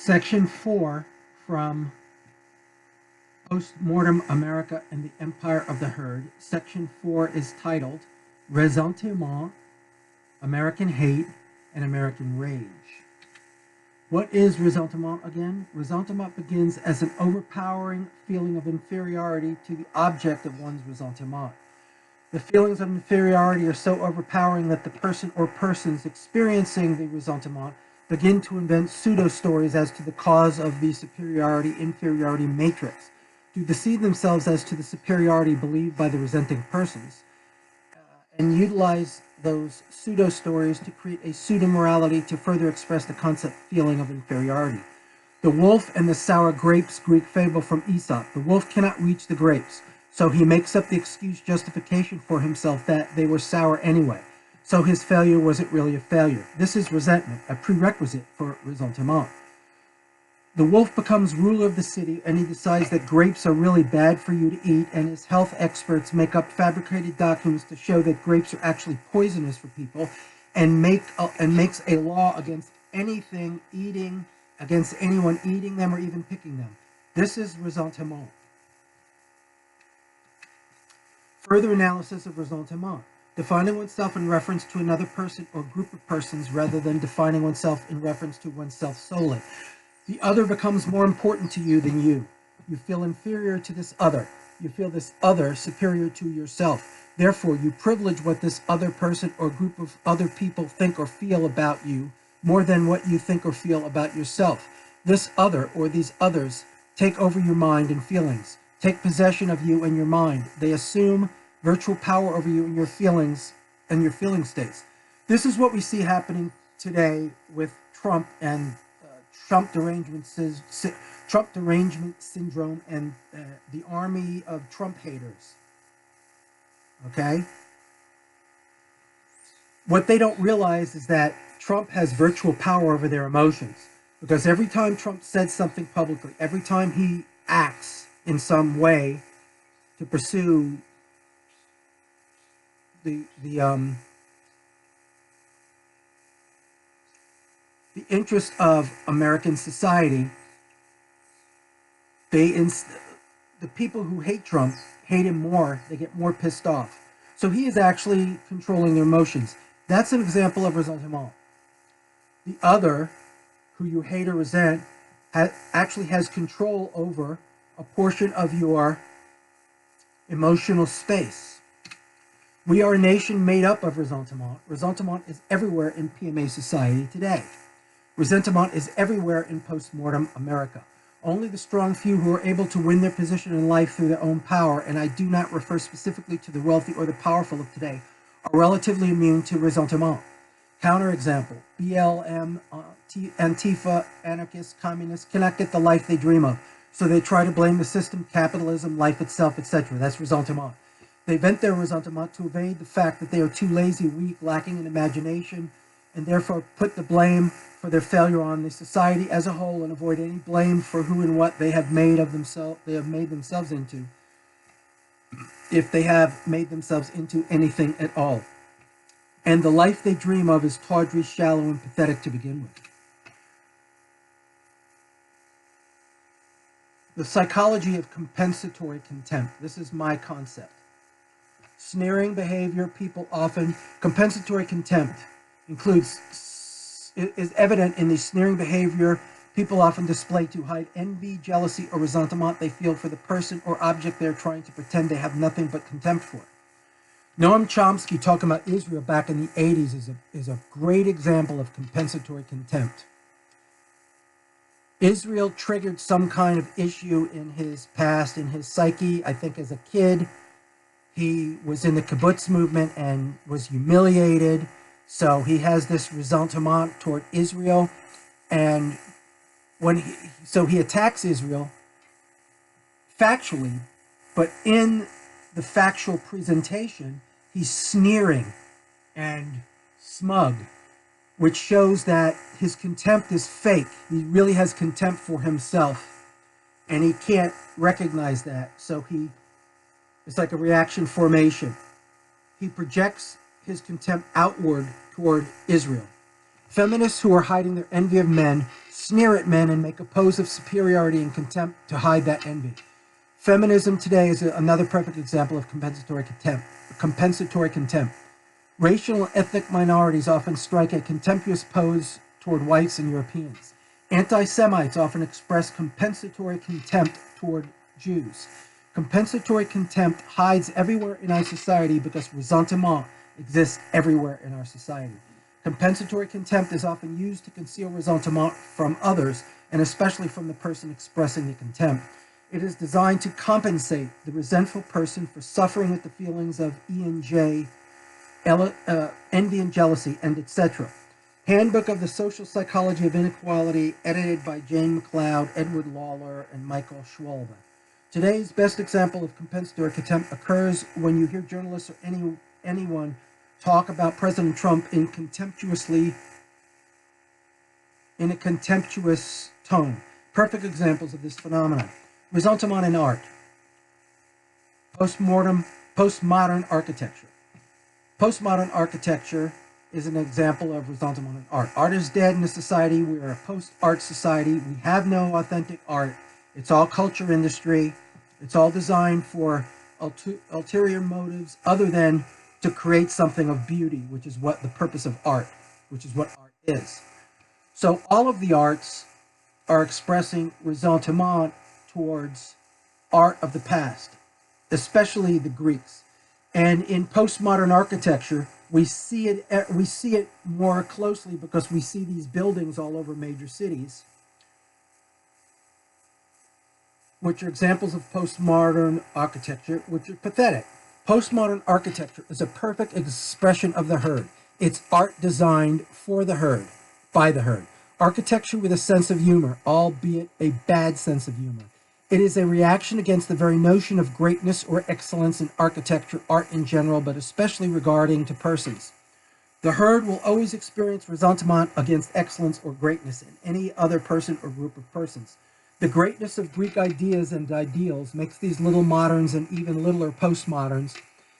Section 4 from Post-Mortem America and the Empire of the Herd. Section 4 is titled Ressentiment, American Hate, and American Rage. What is ressentiment again? Ressentiment begins as an overpowering feeling of inferiority to the object of one's ressentiment. The feelings of inferiority are so overpowering that the person or persons experiencing the ressentiment begin to invent pseudo-stories as to the cause of the superiority-inferiority matrix, to deceive themselves as to the superiority believed by the resenting persons, and utilize those pseudo-stories to create a pseudo-morality to further express the concept feeling of inferiority. The wolf and the sour grapes, Greek fable from Aesop. The wolf cannot reach the grapes, so he makes up the excuse justification for himself that they were sour anyway. So his failure wasn't really a failure. This is resentment, a prerequisite for ressentiment. The wolf becomes ruler of the city, and he decides that grapes are really bad for you to eat, and his health experts make up fabricated documents to show that grapes are actually poisonous for people, and makes a law against anyone eating them or even picking them. This is ressentiment. Further analysis of ressentiment. Defining oneself in reference to another person or group of persons rather than defining oneself in reference to oneself solely. The other becomes more important to you than you. You feel inferior to this other. You feel this other superior to yourself. Therefore, you privilege what this other person or group of other people think or feel about you more than what you think or feel about yourself. This other or these others take over your mind and feelings, take possession of you and your mind. They assume virtual power over you and your feelings and your feeling states. This is what we see happening today with Trump and Trump derangement syndrome and the army of Trump haters. Okay? What they don't realize is that Trump has virtual power over their emotions, because every time Trump said something publicly, every time he acts in some way to pursue the interest of American society, the people who hate Trump hate him more. They get more pissed off. So he is actually controlling their emotions. That's an example of ressentiment. The other, who you hate or resent, actually has control over a portion of your emotional space. We are a nation made up of ressentiment. Ressentiment is everywhere in PMA society today. Ressentiment is everywhere in post-mortem America. Only the strong few who are able to win their position in life through their own power, and I do not refer specifically to the wealthy or the powerful of today, are relatively immune to ressentiment. Counterexample, BLM, Antifa, anarchists, communists cannot get the life they dream of, so they try to blame the system, capitalism, life itself, etc. That's ressentiment. They vent their ressentiment to evade the fact that they are too lazy, weak, lacking in imagination, and therefore put the blame for their failure on the society as a whole and avoid any blame for who and what they have made themselves into, if they have made themselves into anything at all. And the life they dream of is tawdry, shallow, and pathetic to begin with. The psychology of compensatory contempt. This is my concept. Sneering behavior, people often, compensatory contempt is evident in the sneering behavior people often display to hide envy, jealousy, or ressentiment they feel for the person or object they're trying to pretend they have nothing but contempt for. Noam Chomsky, talking about Israel back in the 80s, is a great example of compensatory contempt. Israel triggered some kind of issue in his past, in his psyche. I think as a kid, he was in the kibbutz movement and was humiliated. So he has this ressentiment toward Israel. And so he attacks Israel factually, but in the factual presentation, he's sneering and smug, which shows that his contempt is fake. He really has contempt for himself, and he can't recognize that. So it's like a reaction formation. He projects his contempt outward toward Israel. Feminists who are hiding their envy of men sneer at men and make a pose of superiority and contempt to hide that envy. Feminism today is another perfect example of compensatory contempt. Racial and ethnic minorities often strike a contemptuous pose toward whites and Europeans. Anti-Semites often express compensatory contempt toward Jews. Compensatory contempt hides everywhere in our society because ressentiment exists everywhere in our society. Compensatory contempt is often used to conceal ressentiment from others, and especially from the person expressing the contempt. It is designed to compensate the resentful person for suffering with the feelings of envy and jealousy, and etc. Handbook of the Social Psychology of Inequality, edited by Jane McLeod, Edward Lawler, and Michael Schwalbe. Today's best example of compensatory contempt occurs when you hear journalists or anyone talk about President Trump in a contemptuous tone. Perfect examples of this phenomenon. Ressentiment in art. Postmodern architecture. Postmodern architecture is an example of ressentiment in art. Art is dead in a society. We are a post-art society. We have no authentic art. It's all culture industry. It's all designed for ulterior motives other than to create something of beauty, which is what the purpose of art, which is what art is. So all of the arts are expressing ressentiment towards art of the past, especially the Greeks. And in postmodern architecture, we see it more closely because we see these buildings all over major cities, which are examples of postmodern architecture, which are pathetic. Postmodern architecture is a perfect expression of the herd. It's art designed for the herd, by the herd. Architecture with a sense of humor, albeit a bad sense of humor. It is a reaction against the very notion of greatness or excellence in architecture, art in general, but especially regarding to persons. The herd will always experience ressentiment against excellence or greatness in any other person or group of persons. The greatness of Greek ideas and ideals makes these little moderns and even littler postmoderns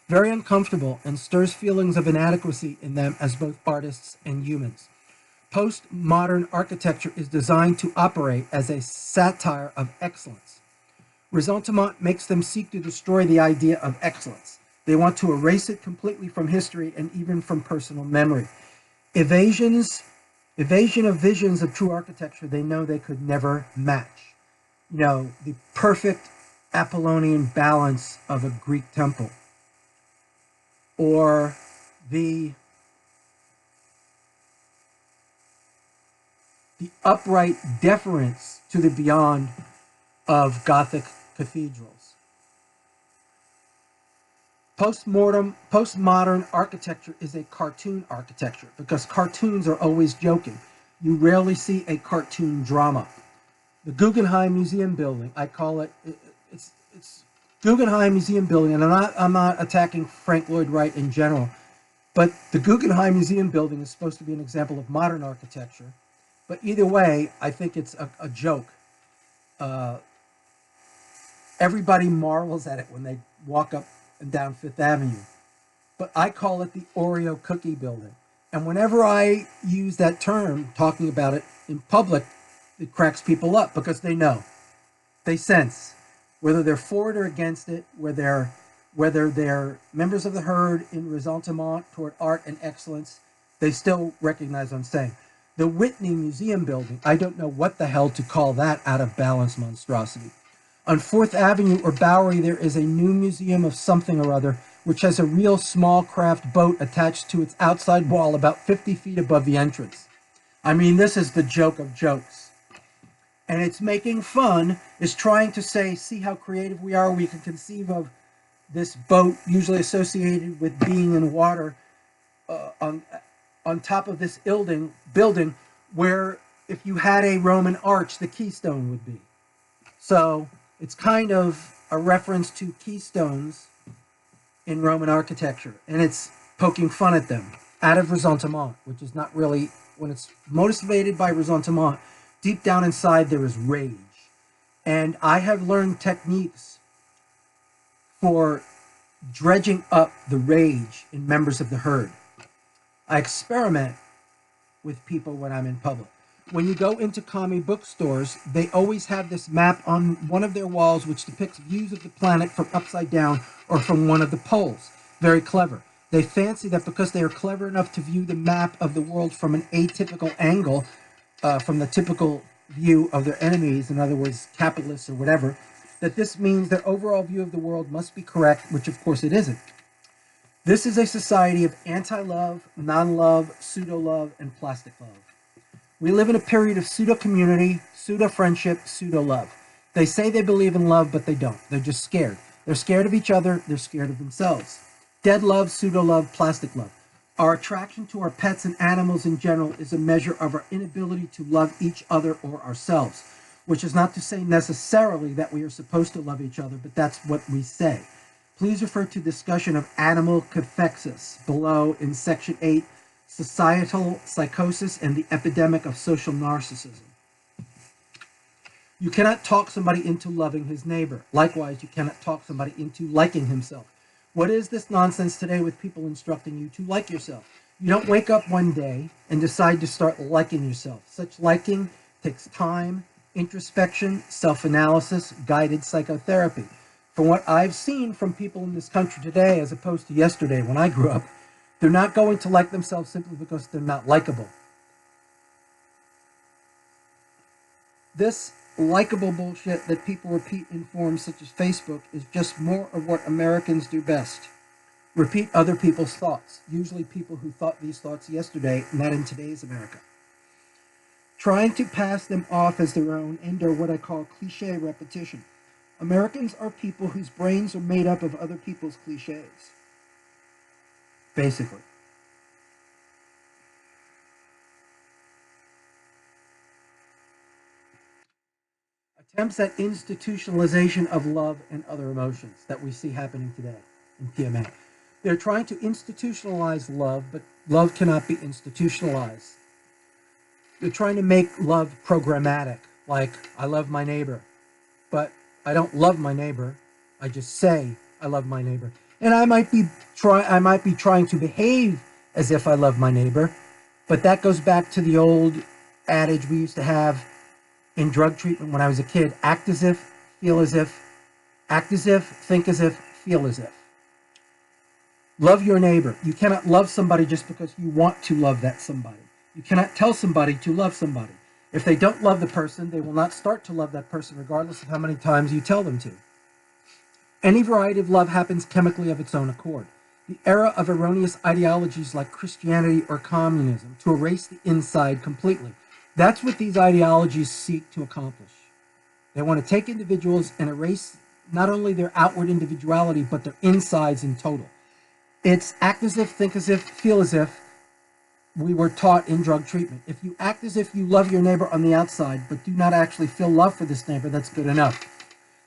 very uncomfortable and stirs feelings of inadequacy in them as both artists and humans. Postmodern architecture is designed to operate as a satire of excellence. Ressentiment makes them seek to destroy the idea of excellence. They want to erase it completely from history and even from personal memory. Evasion of visions of true architecture they know they could never match. You know, the perfect Apollonian balance of a Greek temple, or the upright deference to the beyond of Gothic cathedrals. Postmodern architecture is a cartoon architecture because cartoons are always joking. You rarely see a cartoon drama. The Guggenheim Museum building, I call it, it's Guggenheim Museum building, and I'm not attacking Frank Lloyd Wright in general, but the Guggenheim Museum building is supposed to be an example of modern architecture. But either way, I think it's a joke. Everybody marvels at it when they walk up and down Fifth Avenue. But I call it the Oreo cookie building. And whenever I use that term, talking about it in public, it cracks people up because they know. They sense. Whether they're for it or against it, whether they're members of the herd in ressentiment toward art and excellence, they still recognize what I'm saying. The Whitney Museum building, I don't know what the hell to call that out of balance monstrosity. On 4th Avenue or Bowery, there is a new museum of something or other, which has a real small craft boat attached to its outside wall about 50 feet above the entrance. I mean, this is the joke of jokes. And it's making fun, is trying to say, see how creative we are. We can conceive of this boat, usually associated with being in water, on top of this building, where if you had a Roman arch, the keystone would be. So it's kind of a reference to keystones in Roman architecture, and it's poking fun at them out of ressentiment, which is not really, when it's motivated by ressentiment, deep down inside there is rage. And I have learned techniques for dredging up the rage in members of the herd. I experiment with people when I'm in public. When you go into commie bookstores, they always have this map on one of their walls which depicts views of the planet from upside down or from one of the poles. Very clever. They fancy that because they are clever enough to view the map of the world from an atypical angle, from the typical view of their enemies, in other words, capitalists or whatever, that this means their overall view of the world must be correct, which of course it isn't. This is a society of anti-love, non-love, pseudo-love, and plastic love. We live in a period of pseudo-community, pseudo-friendship, pseudo-love. They say they believe in love, but they don't. They're just scared. They're scared of each other. They're scared of themselves. Dead love, pseudo-love, plastic love. Our attraction to our pets and animals in general is a measure of our inability to love each other or ourselves, which is not to say necessarily that we are supposed to love each other, but that's what we say. Please refer to discussion of animal cathexis below in Section 8, Societal Psychosis and the Epidemic of Social Narcissism. You cannot talk somebody into loving his neighbor. Likewise, you cannot talk somebody into liking himself. What is this nonsense today with people instructing you to like yourself? You don't wake up one day and decide to start liking yourself. Such liking takes time, introspection, self-analysis, guided psychotherapy. From what I've seen from people in this country today, as opposed to yesterday when I grew up, they're not going to like themselves simply because they're not likable. This likable bullshit that people repeat in forums such as Facebook is just more of what Americans do best. Repeat other people's thoughts, usually people who thought these thoughts yesterday, not in today's America. Trying to pass them off as their own endure what I call cliche repetition. Americans are people whose brains are made up of other people's cliches. Basically. Attempts at institutionalization of love and other emotions that we see happening today in PMA. They're trying to institutionalize love, but love cannot be institutionalized. They're trying to make love programmatic, like I love my neighbor, but I don't love my neighbor. I just say I love my neighbor. And I might be trying to behave as if I love my neighbor, but that goes back to the old adage we used to have in drug treatment when I was a kid: act as if, feel as if, act as if, think as if, feel as if. Love your neighbor. You cannot love somebody just because you want to love that somebody. You cannot tell somebody to love somebody. If they don't love the person, they will not start to love that person regardless of how many times you tell them to. Any variety of love happens chemically of its own accord. The era of erroneous ideologies like Christianity or communism to erase the inside completely. That's what these ideologies seek to accomplish. They want to take individuals and erase not only their outward individuality, but their insides in total. It's act as if, think as if, feel as if we were taught in drug treatment. If you act as if you love your neighbor on the outside, but do not actually feel love for this neighbor, that's good enough.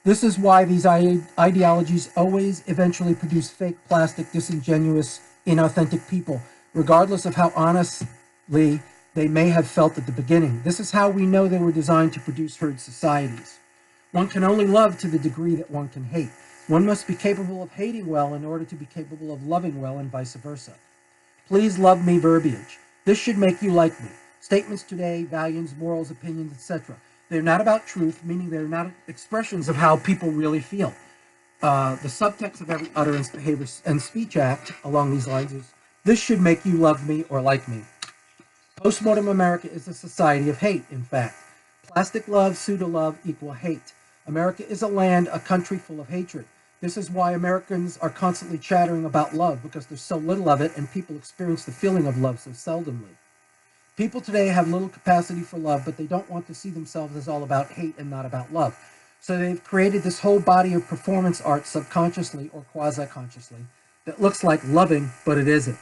This is why these ideologies always eventually produce fake, plastic, disingenuous, inauthentic people, regardless of how honestly they may have felt at the beginning. This is how we know they were designed to produce herd societies. One can only love to the degree that one can hate. One must be capable of hating well in order to be capable of loving well, and vice versa. Please love me verbiage. This should make you like me. Statements today, values, morals, opinions, etc. They're not about truth, meaning they're not expressions of how people really feel. The subtext of every utterance, behavior, and speech act along these lines is, this should make you love me or like me. Postmodern America is a society of hate, in fact. Plastic love, pseudo-love equal hate. America is a land, a country full of hatred. This is why Americans are constantly chattering about love, because there's so little of it and people experience the feeling of love so seldomly. People today have little capacity for love, but they don't want to see themselves as all about hate and not about love. So they've created this whole body of performance art subconsciously or quasi-consciously that looks like loving, but it isn't.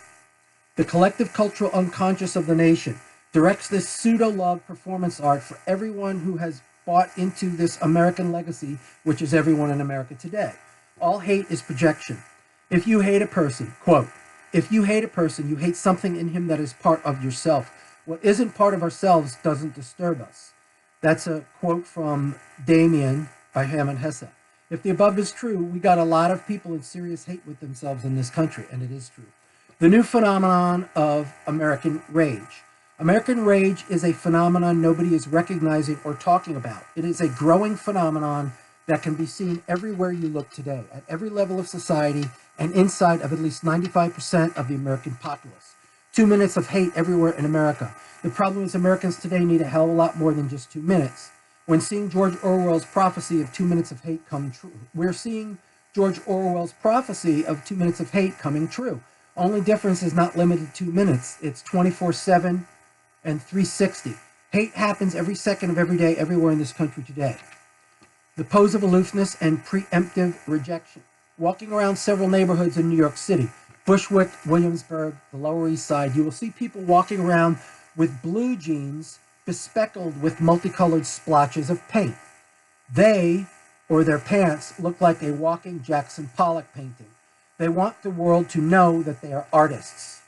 The collective cultural unconscious of the nation directs this pseudo-love performance art for everyone who has bought into this American legacy, which is everyone in America today. All hate is projection. If you hate a person, quote, if you hate a person, you hate something in him that is part of yourself. What isn't part of ourselves doesn't disturb us. That's a quote from Damien by Hermann Hesse. If the above is true, we got a lot of people in serious hate with themselves in this country, and it is true. The new phenomenon of American rage. American rage is a phenomenon nobody is recognizing or talking about. It is a growing phenomenon that can be seen everywhere you look today, at every level of society, and inside of at least 95% of the American populace. 2 minutes of hate everywhere in America. The problem is Americans today need a hell of a lot more than just 2 minutes. When seeing George Orwell's prophecy of 2 minutes of hate come true, we're seeing George Orwell's prophecy of 2 minutes of hate coming true. Only difference is not limited to 2 minutes. It's 24/7 and 360. Hate happens every second of every day, everywhere in this country today. The pose of aloofness and preemptive rejection. Walking around several neighborhoods in New York City, Bushwick, Williamsburg, the Lower East Side, you will see people walking around with blue jeans bespeckled with multicolored splotches of paint. They, or their pants, look like a walking Jackson Pollock painting. They want the world to know that they are artists.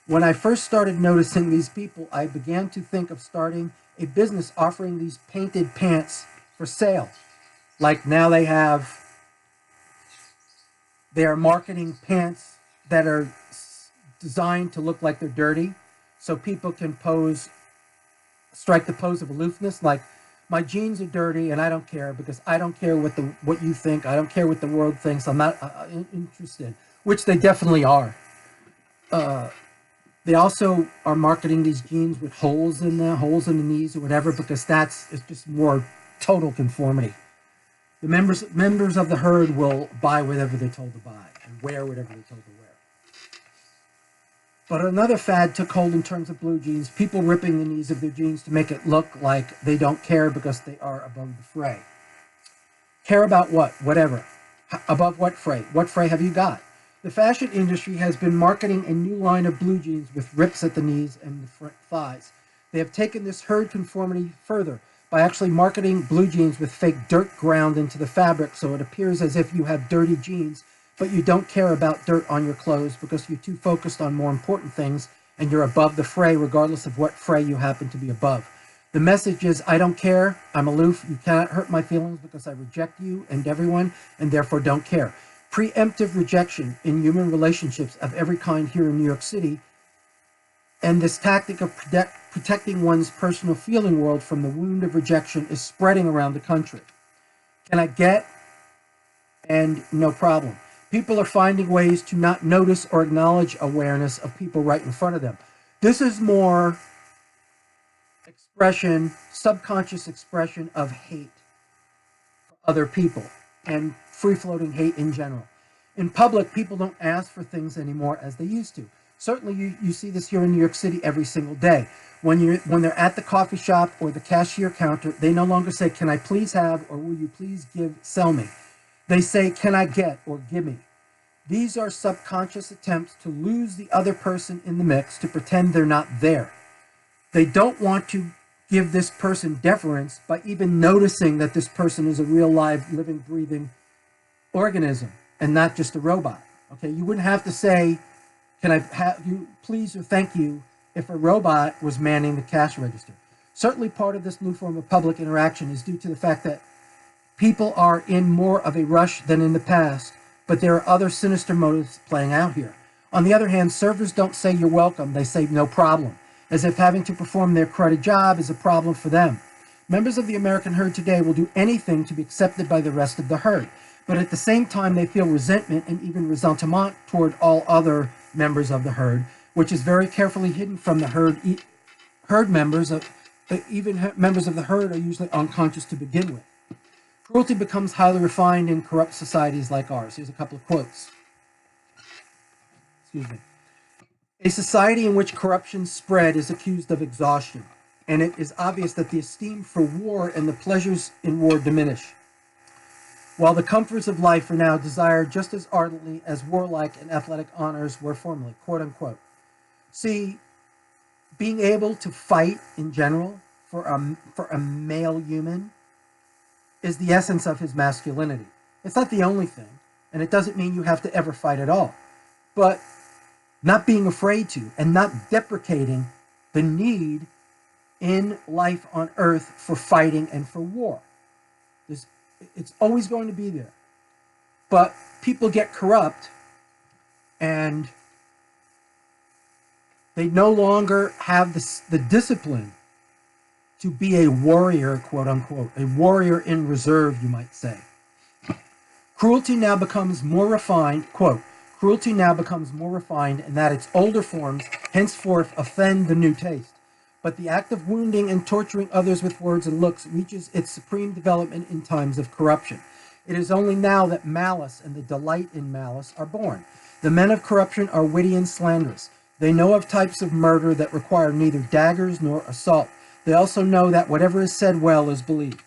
When I first started noticing these people, I began to think of starting a business offering these painted pants for sale. Like now they are marketing pants that are designed to look like they're dirty, so people can strike the pose of aloofness, like, my jeans are dirty and I don't care, because I don't care what you think. I don't care what the world thinks. I'm not interested, which they definitely are. They also are marketing these jeans with holes in the knees or whatever, because it's just more total conformity. The members of the herd will buy whatever they're told to buy and wear whatever they're told to wear. But another fad took hold in terms of blue jeans, people ripping the knees of their jeans to make it look like they don't care because they are above the fray. Care about what? Whatever. Above what fray? What fray have you got? The fashion industry has been marketing a new line of blue jeans with rips at the knees and the front thighs. They have taken this herd conformity further by actually marketing blue jeans with fake dirt ground into the fabric, so it appears as if you have dirty jeans, but you don't care about dirt on your clothes because you're too focused on more important things and you're above the fray regardless of what fray you happen to be above. The message is, I don't care, I'm aloof, you cannot hurt my feelings because I reject you and everyone and therefore don't care. Preemptive rejection in human relationships of every kind here in New York City, and this tactic of protecting one's personal feeling world from the wound of rejection is spreading around the country. Can I get? And no problem. People are finding ways to not notice or acknowledge awareness of people right in front of them. This is more subconscious expression of hate for other people and free-floating hate in general. In public, people don't ask for things anymore as they used to. Certainly, you see this here in New York City every single day. When they're at the coffee shop or the cashier counter, they no longer say, can I please have, or will you please sell me? They say, can I get, or give me. These are subconscious attempts to lose the other person in the mix, to pretend they're not there. They don't want to give this person deference by even noticing that this person is a real, live, living, breathing organism and not just a robot. Okay, you wouldn't have to say, can I have you please or thank you, if a robot was manning the cash register. Certainly part of this new form of public interaction is due to the fact that people are in more of a rush than in the past, but there are other sinister motives playing out here. On the other hand, servers don't say you're welcome, they say no problem, as if having to perform their cruddy job is a problem for them. Members of the American herd today will do anything to be accepted by the rest of the herd, but at the same time they feel resentment and even ressentiment toward all other members of the herd, which is very carefully hidden from the herd members. Even members of the herd are usually unconscious to begin with. Cruelty becomes highly refined in corrupt societies like ours. Here's a couple of quotes. Excuse me. A society in which corruption spread is accused of exhaustion, and it is obvious that the esteem for war and the pleasures in war diminish, while the comforts of life are now desired just as ardently as warlike and athletic honors were formerly, quote unquote. See, being able to fight in general for a male human is the essence of his masculinity. It's not the only thing, and it doesn't mean you have to ever fight at all. But not being afraid to and not deprecating the need in life on earth for fighting and for war. It's always going to be there. But people get corrupt and They no longer have the discipline to be a warrior, quote unquote, a warrior in reserve, you might say. Cruelty now becomes more refined, quote, cruelty now becomes more refined in that its older forms henceforth offend the new taste. But the act of wounding and torturing others with words and looks reaches its supreme development in times of corruption. It is only now that malice and the delight in malice are born. The men of corruption are witty and slanderous. They know of types of murder that require neither daggers nor assault. They also know that whatever is said well is believed.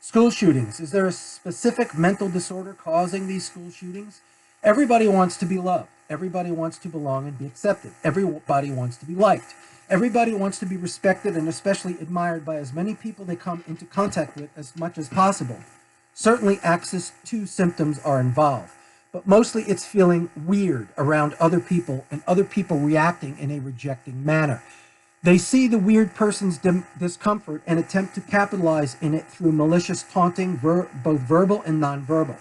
School shootings. Is there a specific mental disorder causing these school shootings? Everybody wants to be loved. Everybody wants to belong and be accepted. Everybody wants to be liked. Everybody wants to be respected and especially admired by as many people they come into contact with as much as possible. Certainly axis 2 symptoms are involved, but mostly it's feeling weird around other people and other people reacting in a rejecting manner. They see the weird person's discomfort and attempt to capitalize in it through malicious taunting, both verbal and nonverbal.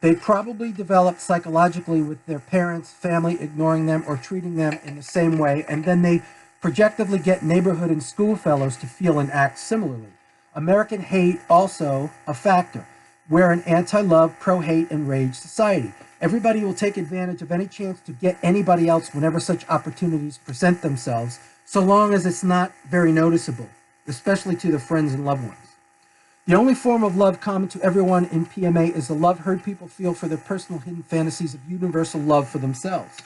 They probably developed psychologically with their parents, family ignoring them or treating them in the same way, and then they projectively get neighborhood and school fellows to feel and act similarly. American hate also a factor. We're an anti-love, pro-hate, and rage society. Everybody will take advantage of any chance to get anybody else whenever such opportunities present themselves, so long as it's not very noticeable, especially to the friends and loved ones. The only form of love common to everyone in PMA is the love heard people feel for their personal hidden fantasies of universal love for themselves.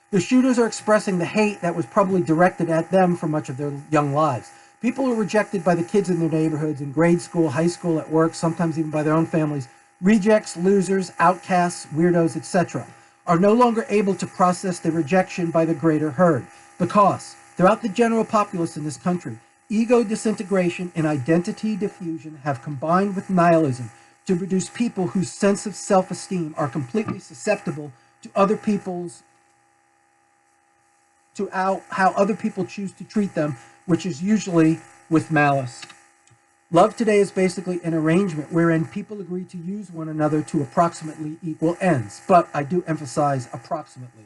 The shooters are expressing the hate that was probably directed at them for much of their young lives. People who are rejected by the kids in their neighborhoods, in grade school, high school, at work, sometimes even by their own families, rejects, losers, outcasts, weirdos, etc., are no longer able to process the rejection by the greater herd, because throughout the general populace in this country, ego disintegration and identity diffusion have combined with nihilism to produce people whose sense of self-esteem are completely susceptible to other people's, to how other people choose to treat them, which is usually with malice. Love today is basically an arrangement wherein people agree to use one another to approximately equal ends, but I do emphasize approximately.